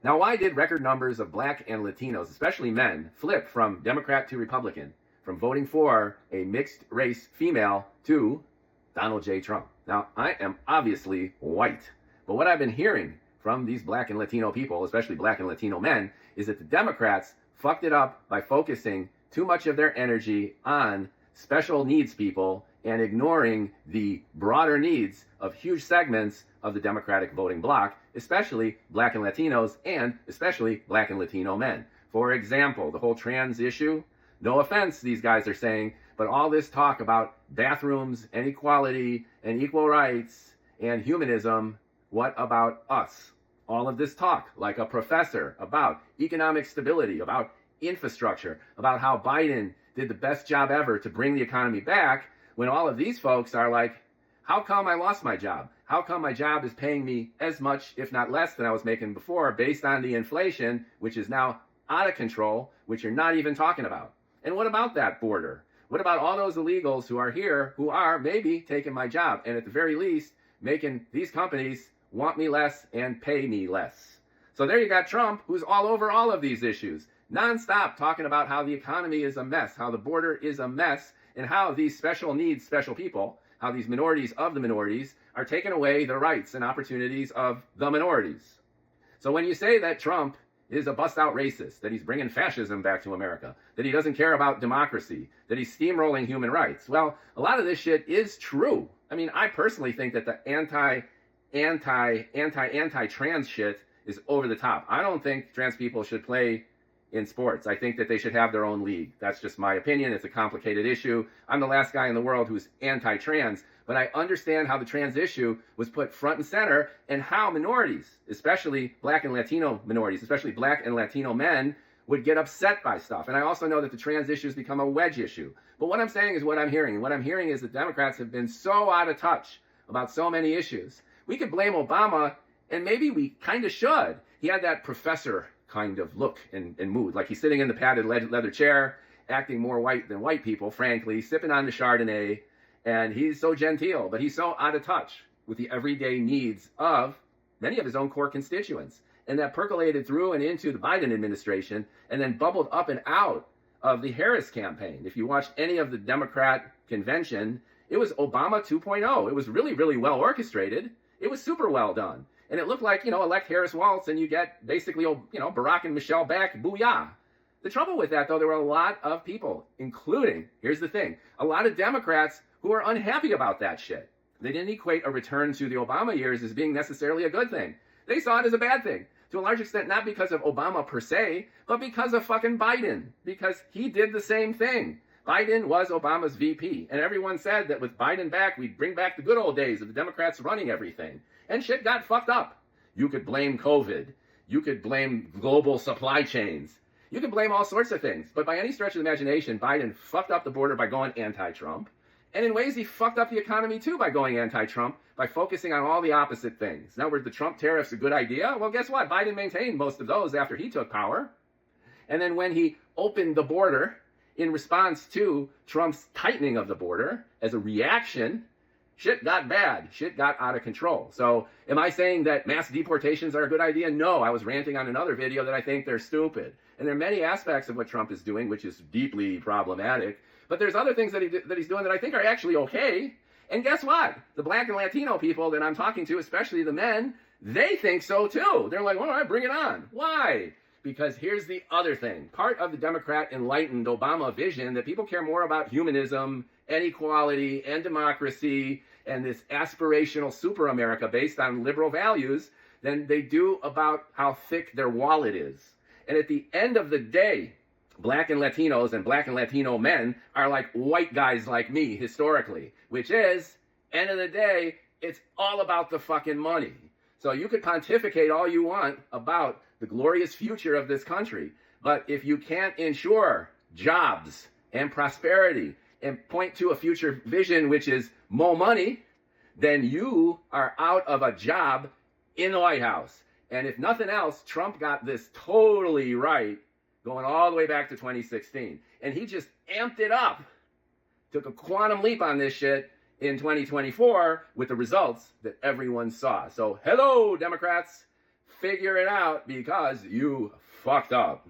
Now, why did record numbers of black and Latinos, especially men, flip from Democrat to Republican, from voting for a mixed race female to Donald J. Trump? Now, I am obviously white, but what I've been hearing from these black and Latino people, especially black and Latino men, is that the Democrats fucked it up by focusing too much of their energy on special needs people and ignoring the broader needs of huge segments of the Democratic voting bloc, especially black and Latinos, and especially black and Latino men. For example, the whole trans issue, no offense, these guys are saying, but all this talk about bathrooms and equality and equal rights and humanism, what about us? All of this talk, like a professor, about economic stability, about infrastructure, about how Biden did the best job ever to bring the economy back, when all of these folks are like, how come I lost my job? How come my job is paying me as much, if not less, than I was making before, based on the inflation, which is now out of control, which you're not even talking about? And what about that border? What about all those illegals who are here, who are maybe taking my job, and at the very least, making these companies want me less and pay me less? So there you got Trump, who's all over all of these issues, nonstop talking about how the economy is a mess, how the border is a mess, and how these special needs, special people, how these minorities of the minorities are taking away the rights and opportunities of the minorities. So when you say that Trump is a bust-out racist, that he's bringing fascism back to America, that he doesn't care about democracy, that he's steamrolling human rights, well, a lot of this shit is true. I mean, I personally think that the anti-trans shit is over the top. I don't think trans people should play in sports. I think that they should have their own league. That's just my opinion. It's a complicated issue. I'm the last guy in the world who's anti-trans, but I understand how the trans issue was put front and center and how minorities, especially black and Latino minorities, especially black and Latino men, would get upset by stuff. And I also know that the trans issue has become a wedge issue. But what I'm saying is what I'm hearing. And what I'm hearing is that Democrats have been so out of touch about so many issues. We could blame Obama, and maybe we kind of should. He had that professor kind of look and mood, like he's sitting in the padded leather chair, acting more white than white people, frankly, sipping on the Chardonnay, and he's so genteel, but he's so out of touch with the everyday needs of many of his own core constituents. And that percolated through and into the Biden administration and then bubbled up and out of the Harris campaign. If you watched any of the Democrat convention, it was Obama 2.0. It was really, really well orchestrated. It was super well done. And it looked like, elect Harris Waltz and you get basically, Barack and Michelle back, booyah. The trouble with that, though, there were a lot of people, including, here's the thing, a lot of Democrats who are unhappy about that shit. They didn't equate a return to the Obama years as being necessarily a good thing. They saw it as a bad thing. To a large extent, not because of Obama per se, but because of fucking Biden. Because he did the same thing. Biden was Obama's VP. And everyone said that with Biden back, we'd bring back the good old days of the Democrats running everything. And shit got fucked up. You could blame COVID. You could blame global supply chains. You could blame all sorts of things. But by any stretch of the imagination, Biden fucked up the border by going anti-Trump. And in ways, he fucked up the economy, too, by going anti-Trump, by focusing on all the opposite things. Now, were the Trump tariffs a good idea? Well, guess what? Biden maintained most of those after he took power. And then when he opened the border in response to Trump's tightening of the border as a reaction, shit got bad. Shit got out of control. So am I saying that mass deportations are a good idea? No, I was ranting on another video that I think they're stupid. And there are many aspects of what Trump is doing, which is deeply problematic. But there's other things that he's doing that I think are actually okay. And guess what? The black and Latino people that I'm talking to, especially the men, they think so too. They're like, all right, bring it on. Why? Because here's the other thing. Part of the Democrat enlightened Obama vision that people care more about humanism and equality and democracy and this aspirational super America based on liberal values than they do about how thick their wallet is. And at the end of the day, black and Latinos and black and Latino men are like white guys like me historically, which is, end of the day, it's all about the fucking money. So you could pontificate all you want about the glorious future of this country, but if you can't ensure jobs and prosperity and point to a future vision which is more money, then you are out of a job in the White House. And if nothing else, Trump got this totally right going all the way back to 2016. And he just amped it up, took a quantum leap on this shit in 2024 with the results that everyone saw. So hello, Democrats. figure it out because you fucked up.